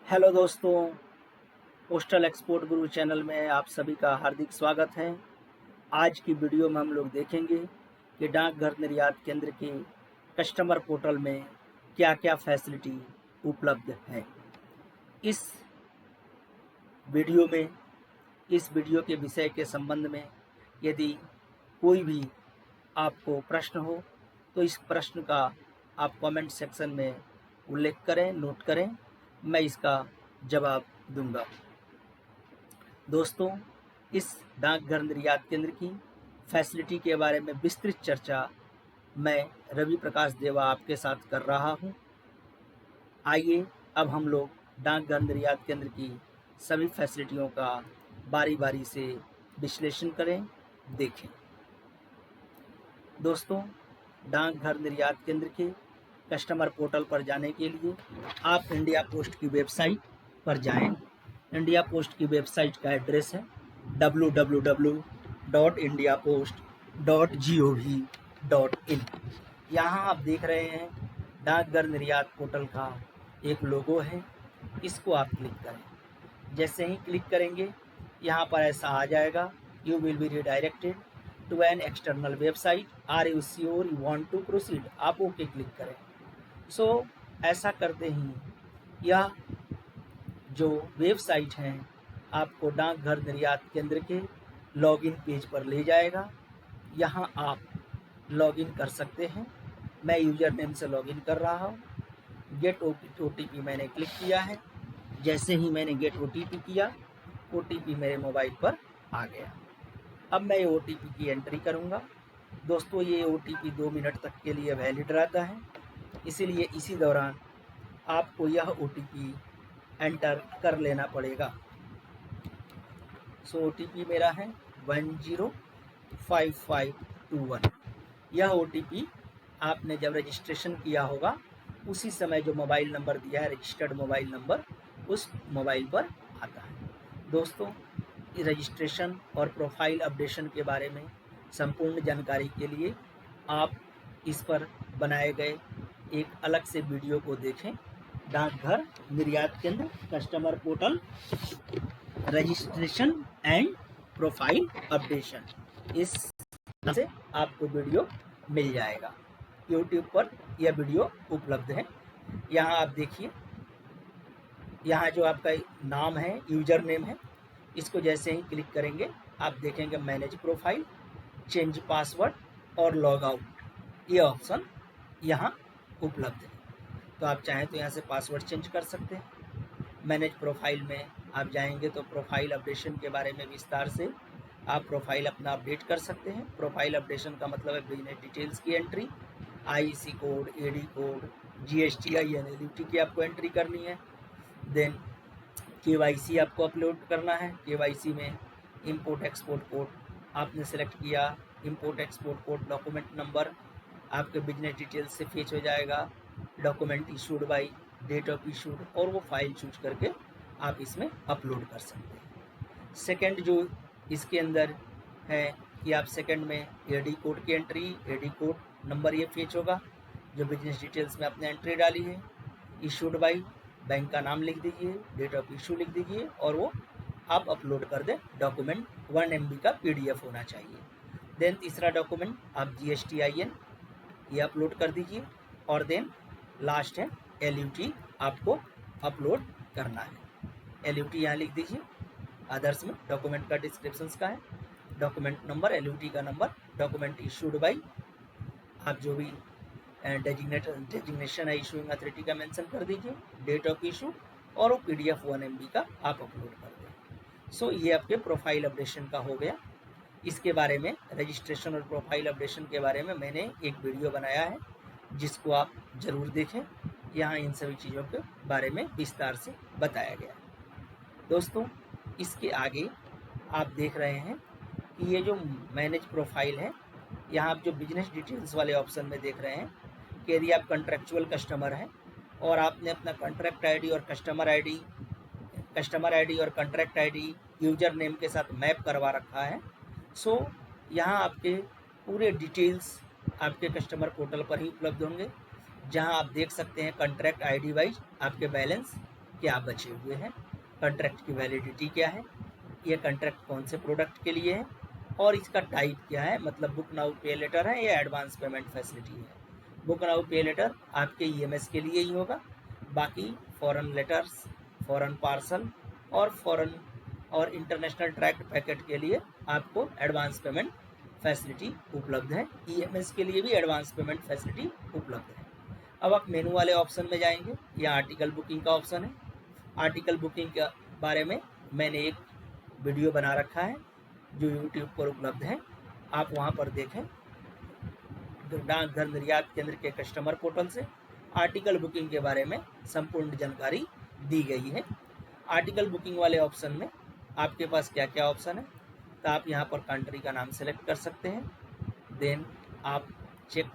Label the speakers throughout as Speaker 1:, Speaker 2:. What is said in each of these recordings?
Speaker 1: Hello दोस्तों, postal export गुरु channel में आप सभी का हार्दिक स्वागत है। आज की वीडियो में हम लोग देखेंगे कि डाकघर निर्यात केंद्र के कस्टमर पोर्टल में क्या-क्या फैसिलिटी उपलब्ध है। इस वीडियो में इस वीडियो के विषय के संबंध में यदि कोई भी आपको प्रश्न हो तो इस प्रश्न का आप कमेंट सेक्शन में उल्लेख करें, नोट करें, मैं इसका जवाब दूंगा। दोस्तों, इस डाकघर निर्यात केंद्र की फैसिलिटी के बारे में विस्तृत चर्चा मैं रवि प्रकाश देवा आपके साथ कर रहा हूं। आइए अब हम लोग डाकघर निर्यात केंद्र की सभी फैसिलिटियों का बारी बारी से विश्लेषण करें, देखें। दोस्तों, डाकघर निर्यात केंद्र के कस्टमर पोर्टल पर जाने के लिए आप इंडिया पोस्ट की वेबसाइट पर जाएं। इंडिया पोस्ट की वेबसाइट का एड्रेस है www.indiapost.gov.in। यहाँ आप देख रहे हैं डाकघर निर्यात पोर्टल का एक लोगो है, इसको आप क्लिक करें। जैसे ही क्लिक करेंगे यहाँ पर ऐसा आ जाएगा, you will be redirected to an external website, are you sure you want to proceed, आप ओके क्लिक करें। सो ऐसा करते ही यह जो वेबसाइट है आपको डाकघर निर्यात केंद्र के लॉगिन पेज पर ले जाएगा। यहाँ आप लॉगिन कर सकते हैं। मैं यूजर नेम से लॉगिन कर रहा हूँ। गेट ओटीपी मैंने क्लिक किया है। जैसे ही मैंने गेट ओटीपी किया, ओटीपी मेरे मोबाइल पर आ गया। अब मैं ये ओटीपी की एंट्री करूँगा। दोस्तों, ये ओटीपी 2 मिनट तक के लिए वैलिड रहता है, इसीलिए इसी दौरान आपको यह ओटीपी एंटर कर लेना पड़ेगा। सो ओटीपी मेरा है 105521। यह ओटीपी आपने जब रजिस्ट्रेशन किया होगा उसी समय जो मोबाइल नंबर दिया है, रजिस्टर्ड मोबाइल नंबर, उस मोबाइल पर आता है। दोस्तों, रजिस्ट्रेशन और प्रोफाइल अपडेशन के बारे में संपूर्ण जानकारी के लिए आप इस पर बनाए गए एक अलग से वीडियो को देखें। डाकघर निर्यात केंद्र customer portal registration and profile updation, इस से आपको वीडियो मिल जाएगा। YouTube पर यह वीडियो उपलब्ध है। यहाँ आप देखिए, यहाँ जो आपका नाम है, यूजर नेम है, इसको जैसे ही क्लिक करेंगे आप देखेंगे मैनेज प्रोफाइल, चेंज पासवर्ड और लॉग आउट, ये ऑप्शन यहाँ उपलब्ध है। तो आप चाहें तो यहाँ से पासवर्ड चेंज कर सकते हैं। मैनेज प्रोफाइल में आप जाएंगे तो प्रोफाइल अपडेशन के बारे में विस्तार से आप प्रोफाइल अपना अपडेट कर सकते हैं। प्रोफाइल अपडेशन का मतलब है बिजनेस डिटेल्स की entry, IC code, AD code, GSTIN, LUT की आपको एंट्री करनी है। देन केवाईसी आपको अपलोड करना है। केवाईसी में इंपोर्ट एक्सपोर्ट कोड आपने सेलेक्ट किया, import export code, document number आपके बिजनेस डिटेल्स से फेच हो जाएगा, document issued by, date of issued, और वो फाइल चूज करके आप इसमें अपलोड कर सकते हैं। सेकंड जो इसके अंदर है कि आप सेकंड में एडी कोड की एंट्री, एडी कोड नंबर ये फेच होगा जो बिजनेस डिटेल्स में आपने एंट्री डाली है। इशूड बाई, बैंक का नाम लिख दीजिए, डेट ऑफ इशू लिख दीजिए, और वो आप अपलोड कर दें। डॉक्यूमेंट 1 MB का PDF होना चाहिए। देन तीसरा डॉक्यूमेंट आप GSTIN ये अपलोड कर दीजिए, और देन लास्ट है LUT आपको अपलोड करना है। LUT यहाँ लिख दीजिए। अदर्स में डॉक्यूमेंट का डिस्क्रिप्शन का है, डॉक्यूमेंट नंबर, LUT का नंबर, डॉक्यूमेंट इशूड बाई, आप जो भी डेजिग्नेशन है इशूइंग अथॉरिटी का मेंशन कर दीजिए, डेट ऑफ इशू, और वो PDF 1 MB का आप अपलोड कर दें। सो ये आपके प्रोफाइल अपडेशन का हो गया। इसके बारे में, रजिस्ट्रेशन और प्रोफाइल अपडेशन के बारे में मैंने एक वीडियो बनाया है, जिसको आप ज़रूर देखें। यहाँ इन सभी चीज़ों के बारे में विस्तार से बताया गया है। दोस्तों, इसके आगे आप देख रहे हैं कि ये जो मैनेज प्रोफाइल है, यहाँ आप जो बिजनेस डिटेल्स वाले ऑप्शन में देख रहे हैं कि यदि आप कॉन्ट्रेक्चुअल कस्टमर हैं और आपने अपना कॉन्ट्रैक्ट आईडी और कस्टमर आईडी और कॉन्ट्रैक्ट आईडी यूजर नेम के साथ मैप करवा रखा है, सो यहाँ आपके पूरे डिटेल्स आपके कस्टमर पोर्टल पर ही उपलब्ध होंगे, जहाँ आप देख सकते हैं कॉन्ट्रैक्ट आईडी वाइज आपके बैलेंस क्या बचे हुए हैं, कॉन्ट्रैक्ट की वैलिडिटी क्या है, ये कॉन्ट्रैक्ट कौन से प्रोडक्ट के लिए है, और इसका टाइप क्या है, मतलब बुक नाउ पे लेटर है या एडवांस पेमेंट फैसिलिटी है। बुक नाउ पे लेटर आपके ईएमएस के लिए ही होगा, बाकी फॉरेन लेटर्स, फॉरेन पार्सल और फॉरेन और इंटरनेशनल ट्रैक्ड पैकेट के लिए आपको एडवांस पेमेंट फैसिलिटी उपलब्ध है। ईएमएस के लिए भी एडवांस पेमेंट फैसिलिटी उपलब्ध है। अब आप मेनू वाले ऑप्शन में जाएंगे, यहाँ आर्टिकल बुकिंग का ऑप्शन है। आर्टिकल बुकिंग के बारे में मैंने एक वीडियो बना रखा है जो यूट्यूब पर उपलब्ध है, आप वहाँ पर देखें। डाकघर निर्यात केंद्र के कस्टमर पोर्टल से आर्टिकल बुकिंग के बारे में संपूर्ण जानकारी दी गई है। आर्टिकल बुकिंग वाले ऑप्शन में आपके पास क्या क्या ऑप्शन है, तो आप यहाँ पर कंट्री का नाम सेलेक्ट कर सकते हैं। देन आप चेक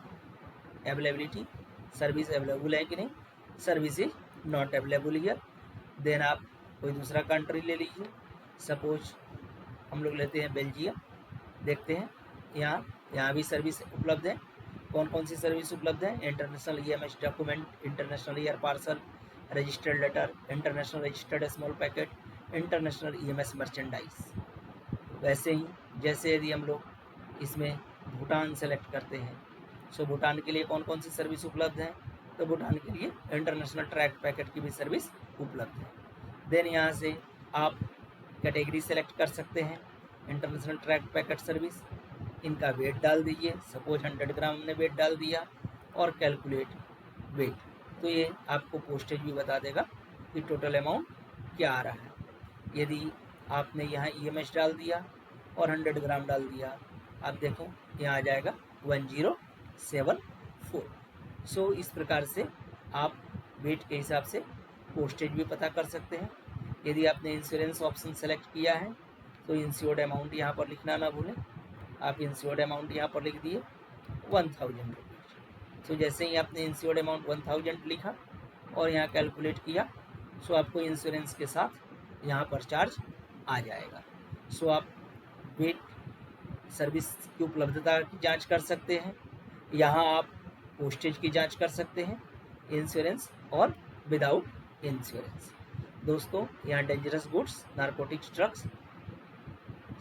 Speaker 1: अवेलेबिलिटी, सर्विस अवेलेबल है कि नहीं, service is not available here. Then आप कोई दूसरा कंट्री ले लीजिए, सपोज हम लोग लेते हैं बेल्जियम, देखते हैं यहाँ भी सर्विस उपलब्ध है। कौन कौन सी सर्विस उपलब्ध है, international EMS document, international air parcel, registered letter, international registered small packet, international EMS merchandise. वैसे ही जैसे यदि हम लोग इसमें भूटान सेलेक्ट करते हैं, सो भूटान के लिए कौन कौन सी सर्विस उपलब्ध है, तो भूटान के लिए इंटरनेशनल ट्रैक पैकेट की भी सर्विस उपलब्ध है। देन यहाँ से आप कैटेगरी सेलेक्ट कर सकते हैं, इंटरनेशनल ट्रैक पैकेट सर्विस, इनका वेट डाल दीजिए, सपोज 100 ग्राम ने वेट डाल दिया और कैलकुलेट वेट, तो ये आपको पोस्टेज भी बता देगा कि टोटल अमाउंट क्या आ रहा है। यदि आपने यहाँ ईएमएस डाल दिया और 100 ग्राम डाल दिया, आप देखें यहाँ आ जाएगा 1074। सो इस प्रकार से आप वेट के हिसाब से पोस्टेज भी पता कर सकते हैं। यदि आपने इंश्योरेंस ऑप्शन सेलेक्ट किया है तो इंश्योर्ड अमाउंट यहाँ पर लिखना ना भूलें। आप इंश्योर्ड अमाउंट यहाँ पर लिख दिए 1000 रुपीज़। सो जैसे ही आपने इंश्योर्ड अमाउंट 1000 लिखा और यहाँ कैलकुलेट किया, सो आपको इंश्योरेंस के साथ यहाँ पर चार्ज आ जाएगा। सो आप वेट सर्विस की उपलब्धता की जांच कर सकते हैं, यहाँ आप पोस्टेज की जांच कर सकते हैं, इंश्योरेंस और विदाउट इंश्योरेंस। दोस्तों, यहाँ dangerous goods, narcotics, drugs,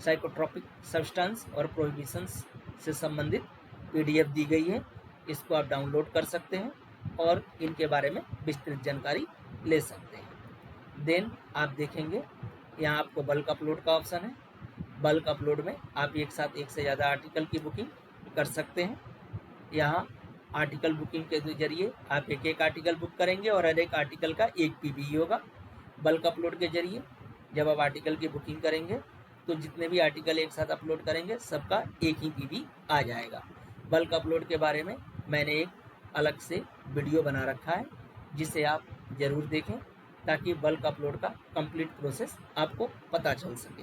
Speaker 1: psychotropic substance और प्रोहिबिशंस से संबंधित पीडीएफ दी गई है, इसको आप डाउनलोड कर सकते हैं और इनके बारे में विस्तृत जानकारी ले सकते हैं। देन आप देखेंगे यहाँ आपको बल्क अपलोड का ऑप्शन है। बल्क अपलोड में आप एक साथ एक से ज़्यादा आर्टिकल की बुकिंग कर सकते हैं। यहाँ आर्टिकल बुकिंग के जरिए आप एक एक आर्टिकल बुक करेंगे और हर एक आर्टिकल का एक पीबी होगा। बल्क अपलोड के जरिए जब आप आर्टिकल की बुकिंग करेंगे तो जितने भी आर्टिकल एक साथ अपलोड करेंगे सबका एक ही पीबी आ जाएगा। बल्क अपलोड के बारे में मैंने एक अलग से वीडियो बना रखा है, जिसे आप ज़रूर देखें ताकि बल्क अपलोड का कंप्लीट प्रोसेस आपको पता चल सके।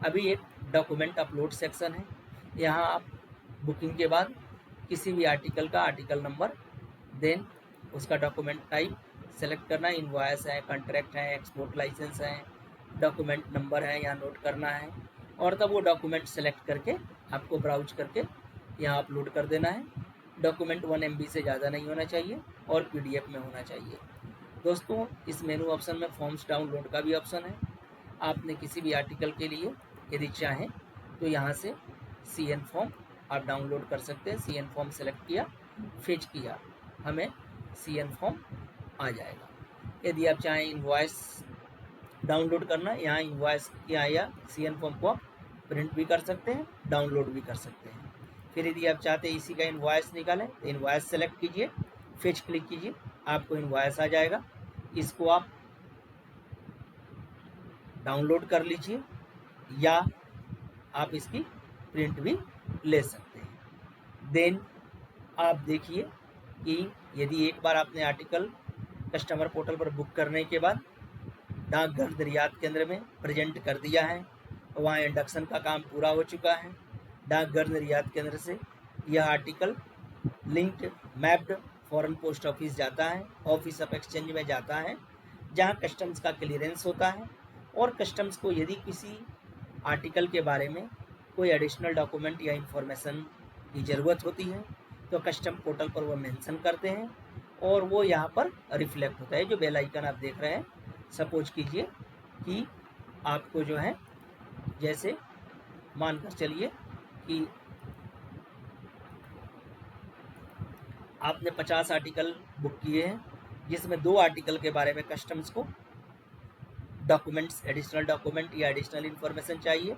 Speaker 1: अभी एक डॉक्यूमेंट अपलोड सेक्शन है, यहाँ आप बुकिंग के बाद किसी भी आर्टिकल का आर्टिकल नंबर, देन उसका डॉक्यूमेंट टाइप सेलेक्ट करना, इनवॉइस है, कॉन्ट्रैक्ट है, एक्सपोर्ट लाइसेंस है, डॉक्यूमेंट नंबर है, यहाँ नोट करना है और तब वो डॉक्यूमेंट सेलेक्ट करके आपको ब्राउज करके यहाँ अपलोड कर देना है। डॉक्यूमेंट 1 MB से ज़्यादा नहीं होना चाहिए और PDF में होना चाहिए। दोस्तों, इस मेनू ऑप्शन में फॉर्म्स डाउनलोड का भी ऑप्शन है। आपने किसी भी आर्टिकल के लिए यदि चाहें तो यहाँ से CN फॉर्म आप डाउनलोड कर सकते हैं। CN फॉर्म सेलेक्ट किया, फेच किया, हमें CN फॉर्म आ जाएगा। यदि आप चाहें इनवॉइस डाउनलोड करना, यहाँ इनवॉइस या CN फॉर्म को आप प्रिंट भी कर सकते हैं, डाउनलोड भी कर सकते हैं। फिर यदि आप चाहते हैं इसी का इनवॉइस निकालें तो इनवॉइस सेलेक्ट कीजिए, फेच क्लिक कीजिए, आपको इनवॉइस आ जाएगा। इसको आप डाउनलोड कर लीजिए या आप इसकी प्रिंट भी ले सकते हैं। देन आप देखिए कि यदि एक बार आपने आर्टिकल कस्टमर पोर्टल पर बुक करने के बाद डाकघर निर्यात केंद्र में प्रेजेंट कर दिया है, वहाँ इंडक्शन का काम पूरा हो चुका है। डाकघर निर्यात केंद्र से यह article linked mapped foreign post office जाता है, ऑफिस ऑफ एक्सचेंज में जाता है, जहाँ कस्टम्स का क्लियरेंस होता है। और कस्टम्स को यदि किसी आर्टिकल के बारे में कोई एडिशनल डॉक्यूमेंट या इंफॉर्मेशन की ज़रूरत होती है तो कस्टम पोर्टल पर वो मेंशन करते हैं और वो यहाँ पर रिफ्लेक्ट होता है। जो बेल आइकन आप देख रहे हैं सपोज कीजिए कि आपको जो है, जैसे मानकर चलिए कि आपने 50 आर्टिकल बुक किए हैं, जिसमें 2 आर्टिकल के बारे में कस्टम्स को डॉक्यूमेंट्स, एडिशनल डॉक्यूमेंट या एडिशनल इन्फॉर्मेशन चाहिए,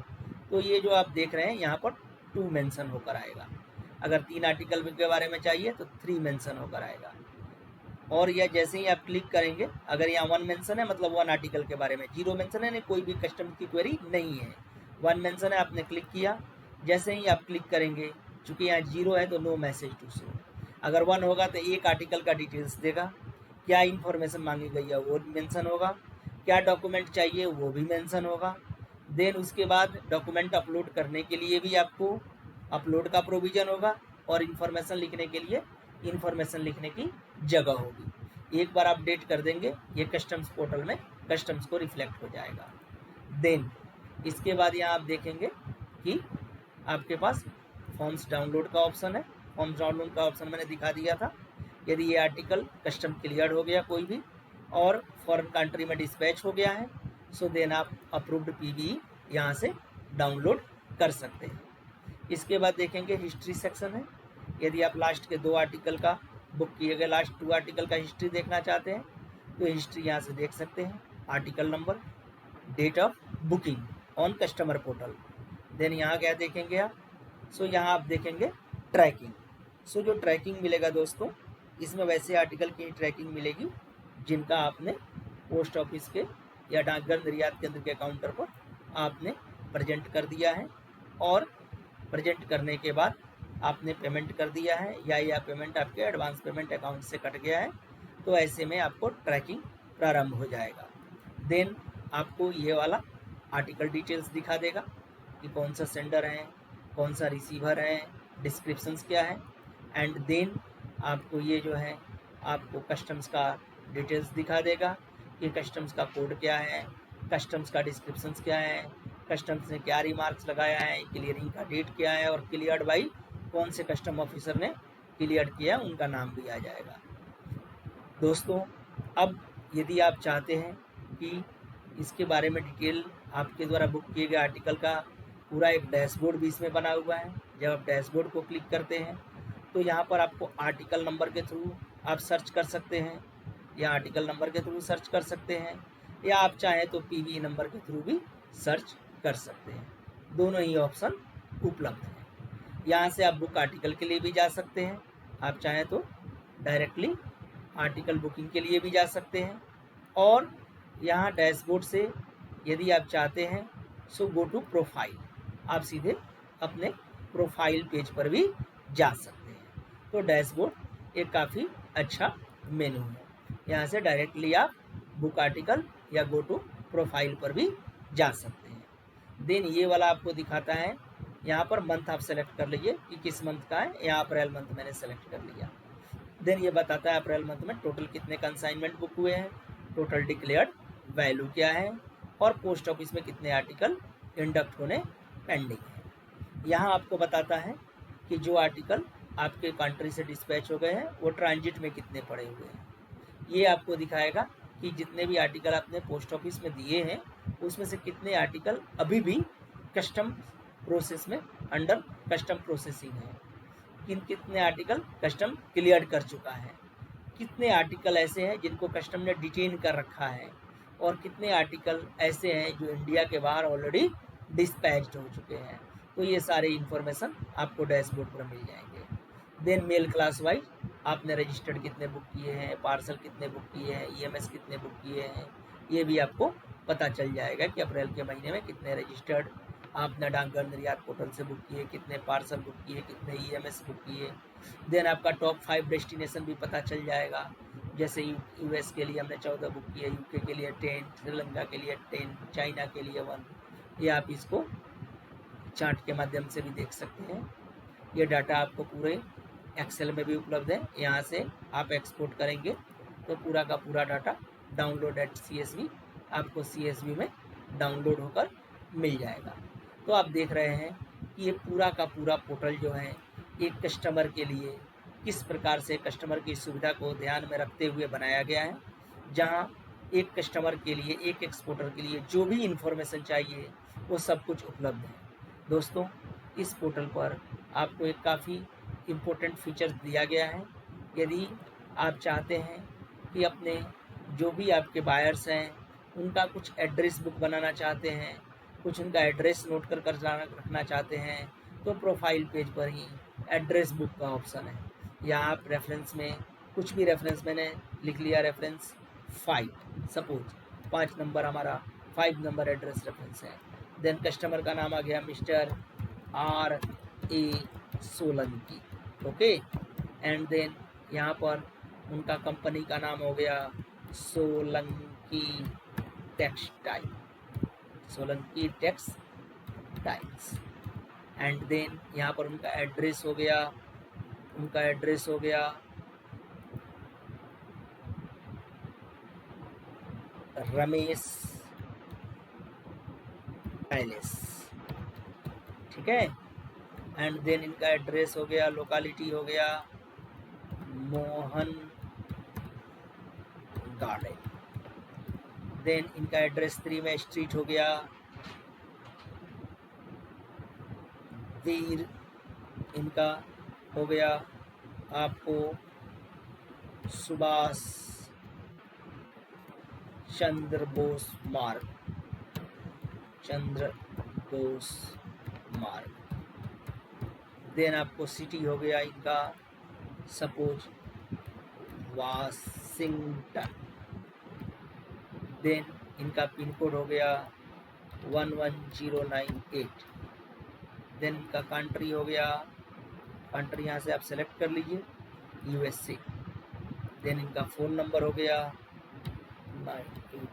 Speaker 1: तो ये जो आप देख रहे हैं यहाँ पर 2 मेंशन होकर आएगा। अगर 3 आर्टिकल के बारे में चाहिए तो 3 मेंशन होकर आएगा। और यह जैसे ही आप क्लिक करेंगे, अगर यहाँ 1 मेंशन है मतलब 1 आर्टिकल के बारे में, 0 मेंशन है, नहीं कोई भी कस्टम की क्वेरी नहीं है, 1 मेंशन है, आपने क्लिक किया। जैसे ही आप क्लिक करेंगे, चूँकि यहाँ 0 है तो नो मैसेज टू शो। अगर 1 होगा तो 1 आर्टिकल का डिटेल्स देगा, क्या इन्फॉर्मेशन मांगी गई है वो मेंशन होगा, क्या डॉक्यूमेंट चाहिए वो भी मेंशन होगा। देन उसके बाद डॉक्यूमेंट अपलोड करने के लिए भी आपको अपलोड का प्रोविज़न होगा, और इन्फॉर्मेशन लिखने के लिए इन्फॉर्मेशन लिखने की जगह होगी। एक बार अपडेट कर देंगे, ये कस्टम्स पोर्टल में कस्टम्स को रिफ्लेक्ट हो जाएगा। देन इसके बाद यहाँ आप देखेंगे कि आपके पास फॉर्म्स डाउनलोड का ऑप्शन है। फॉर्म्स डाउनलोड का ऑप्शन मैंने दिखा दिया था। यदि ये आर्टिकल कस्टम क्लियर हो गया कोई भी और फॉरेन कंट्री में डिस्पैच हो गया है, सो देन आप अप्रूव्ड पीबीई यहाँ से डाउनलोड कर सकते हैं। इसके बाद देखेंगे हिस्ट्री सेक्शन है। यदि आप लास्ट के 2 आर्टिकल का बुक किए गए लास्ट 2 आर्टिकल का हिस्ट्री देखना चाहते हैं तो हिस्ट्री यहाँ से देख सकते हैं। Article number, date of booking on customer portal. Then यहाँ क्या देखेंगे आप, सो यहाँ आप देखेंगे ट्रैकिंग। सो जो ट्रैकिंग मिलेगा दोस्तों, इसमें वैसे आर्टिकल की ट्रैकिंग मिलेगी जिनका आपने पोस्ट ऑफिस के या डाकघर निर्यात केंद्र के काउंटर पर आपने प्रेजेंट कर दिया है, और प्रेजेंट करने के बाद आपने पेमेंट कर दिया है या यह पेमेंट आपके एडवांस पेमेंट अकाउंट से कट गया है, तो ऐसे में आपको ट्रैकिंग प्रारंभ हो जाएगा। देन आपको ये वाला आर्टिकल डिटेल्स दिखा देगा कि कौन सा सेंडर है, कौन सा रिसीवर है, डिस्क्रिप्शंस क्या है, एंड देन आपको ये जो है आपको कस्टम्स का डिटेल्स दिखा देगा कि कस्टम्स का कोड क्या है, कस्टम्स का डिस्क्रिप्शंस क्या है, कस्टम्स ने क्या रिमार्क्स लगाया है, क्लियरिंग का डेट क्या है, और क्लियर्ड बाई कौन से कस्टम ऑफिसर ने क्लियर किया उनका नाम भी आ जाएगा। दोस्तों अब यदि आप चाहते हैं कि इसके बारे में डिटेल आपके द्वारा बुक किए गए आर्टिकल का पूरा एक डैशबोर्ड भी इसमें बना हुआ है। जब आप डैशबोर्ड को क्लिक करते हैं तो यहाँ पर आपको आर्टिकल नंबर के थ्रू आप सर्च कर सकते हैं, या आर्टिकल नंबर के थ्रू सर्च कर सकते हैं, या आप चाहें तो पीवी नंबर के थ्रू भी सर्च कर सकते हैं। दोनों ही ऑप्शन उपलब्ध हैं। यहाँ से आप बुक आर्टिकल के लिए भी जा सकते हैं, आप चाहें तो डायरेक्टली आर्टिकल बुकिंग के लिए भी जा सकते हैं, और यहाँ डैशबोर्ड से यदि आप चाहते हैं सो गो टू प्रोफाइल, आप सीधे अपने प्रोफाइल पेज पर भी जा सकते हैं। तो डैशबोर्ड एक काफ़ी अच्छा मेनू है, यहाँ से डायरेक्टली आप बुक आर्टिकल या गो टू प्रोफाइल पर भी जा सकते हैं। देन ये वाला आपको दिखाता है, यहाँ पर मंथ आप सेलेक्ट कर लीजिए कि किस मंथ का है, यहाँ अप्रैल मंथ मैंने सेलेक्ट कर लिया। देन ये बताता है अप्रैल मंथ में टोटल कितने कंसाइनमेंट बुक हुए हैं, टोटल डिक्लेयर्ड वैल्यू क्या है, और पोस्ट ऑफिस में कितने आर्टिकल इंडक्ट होने पेंडिंग है। यहाँ आपको बताता है कि जो आर्टिकल आपके कंट्री से डिस्पैच हो गए हैं वो ट्रांजिट में कितने पड़े हुए हैं। ये आपको दिखाएगा कि जितने भी आर्टिकल आपने पोस्ट ऑफिस में दिए हैं उसमें से कितने आर्टिकल अभी भी कस्टम प्रोसेस में अंडर कस्टम प्रोसेसिंग है, कितने आर्टिकल कस्टम क्लियर कर चुका है, कितने आर्टिकल ऐसे हैं जिनको कस्टम ने डिटेन कर रखा है, और कितने आर्टिकल ऐसे हैं जो इंडिया के बाहर ऑलरेडी डिस्पैच्ड हो चुके हैं। तो ये सारे इन्फॉर्मेशन आपको डैशबोर्ड पर मिल जाएंगे। देन मेल क्लास वाइज आपने रजिस्टर्ड कितने बुक किए हैं, पार्सल कितने बुक किए हैं, ईएमएस कितने बुक किए हैं, ये भी आपको पता चल जाएगा कि अप्रैल के महीने में कितने रजिस्टर्ड आपने डाकघर निर्यात पोर्टल से बुक किए, कितने पार्सल बुक किए, कितने ईएमएस बुक किए। देन आपका टॉप 5 डेस्टिनेशन भी पता चल जाएगा, जैसे यूएस के लिए हमने 14 बुक किए, यूके के लिए 10, श्रीलंका के लिए 10, चाइना के लिए 1। ये आप इसको चार्ट के माध्यम से भी देख सकते हैं। ये डाटा आपको पूरे एक्सेल में भी उपलब्ध है, यहाँ से आप एक्सपोर्ट करेंगे तो पूरा का पूरा डाटा डाउनलोड एट CSV आपको CSV में डाउनलोड होकर मिल जाएगा। तो आप देख रहे हैं कि ये पूरा का पूरा पोर्टल जो है एक कस्टमर के लिए किस प्रकार से कस्टमर की सुविधा को ध्यान में रखते हुए बनाया गया है, जहां एक कस्टमर के लिए, एक एक्सपोर्टर के लिए जो भी इंफॉर्मेशन चाहिए वो सब कुछ उपलब्ध है। दोस्तों, इस पोर्टल पर आपको एक काफ़ी इम्पोर्टेंट फीचर दिया गया है। यदि आप चाहते हैं कि अपने जो भी आपके बायर्स हैं उनका कुछ एड्रेस बुक बनाना चाहते हैं, कुछ उनका एड्रेस नोट कर रखना चाहते हैं, तो प्रोफाइल पेज पर ही एड्रेस बुक का ऑप्शन है। या आप रेफरेंस में कुछ भी रेफरेंस मैंने लिख लिया, रेफरेंस 5, सपोज 5 नंबर हमारा 5 नंबर एड्रेस रेफरेंस है। देन कस्टमर का नाम आ गया mister R.A. Solanki, okay. And then यहाँ पर उनका कंपनी का नाम हो गया Solanki textile, Solanki textiles. And then यहाँ पर उनका एड्रेस हो गया, उनका एड्रेस हो गया रमेश पैलेस, ठीक है। एंड देन इनका एड्रेस हो गया, लोकेलिटी हो गया मोहन गार्डन। देन इनका एड्रेस 3 में स्ट्रीट हो गया वीर, इनका हो गया आपको सुभाष चंद्र बोस मार्ग, चंद्र बोस मार्ग। देन आपको सिटी हो गया इनका सपोज वाशिंगटन। देन इनका पिन कोड हो गया 11098। देन इनका कंट्री हो गया, कंट्री यहाँ से आप सेलेक्ट कर लीजिए USA। देन इनका फ़ोन नंबर हो गया 9823।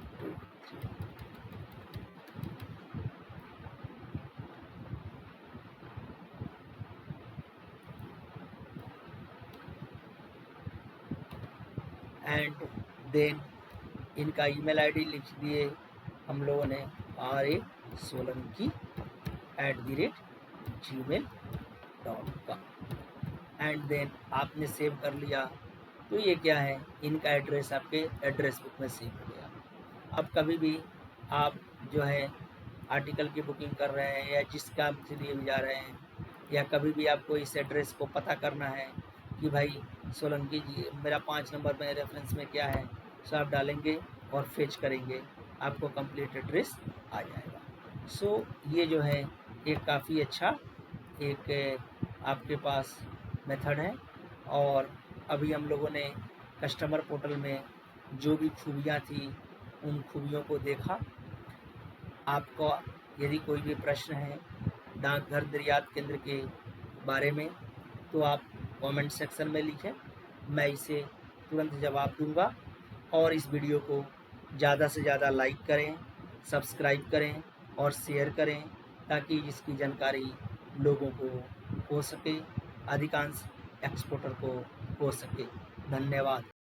Speaker 1: एंड देन इनका ईमेल आईडी लिख दिए हम लोगों ने RA solanki@gmail.com। एंड देन आपने सेव कर लिया, तो ये क्या है, इनका एड्रेस आपके एड्रेस बुक में सेव हो गया। अब कभी भी आप जो है आर्टिकल की बुकिंग कर रहे हैं या जिस काम के लिए भी जा रहे हैं, या कभी भी आपको इस एड्रेस को पता करना है कि भाई सोलंकी जी मेरा 5 नंबर में रेफरेंस में क्या है, सो आप डालेंगे और फेच करेंगे, आपको कंप्लीट एड्रेस आ जाएगा। सो ये जो है एक काफ़ी अच्छा एक आपके पास मेथड है। और अभी हम लोगों ने कस्टमर पोर्टल में जो भी खूबियाँ थी उन खूबियों को देखा। आपको यदि कोई भी प्रश्न है डाकघर निर्यात केंद्र के बारे में तो आप कमेंट सेक्शन में लिखें, मैं इसे तुरंत जवाब दूंगा। और इस वीडियो को ज़्यादा से ज़्यादा लाइक करें, सब्सक्राइब करें और शेयर करें ताकि इसकी जानकारी लोगों को हो सके, अधिकांश एक्सपोर्टर को हो सके। धन्यवाद।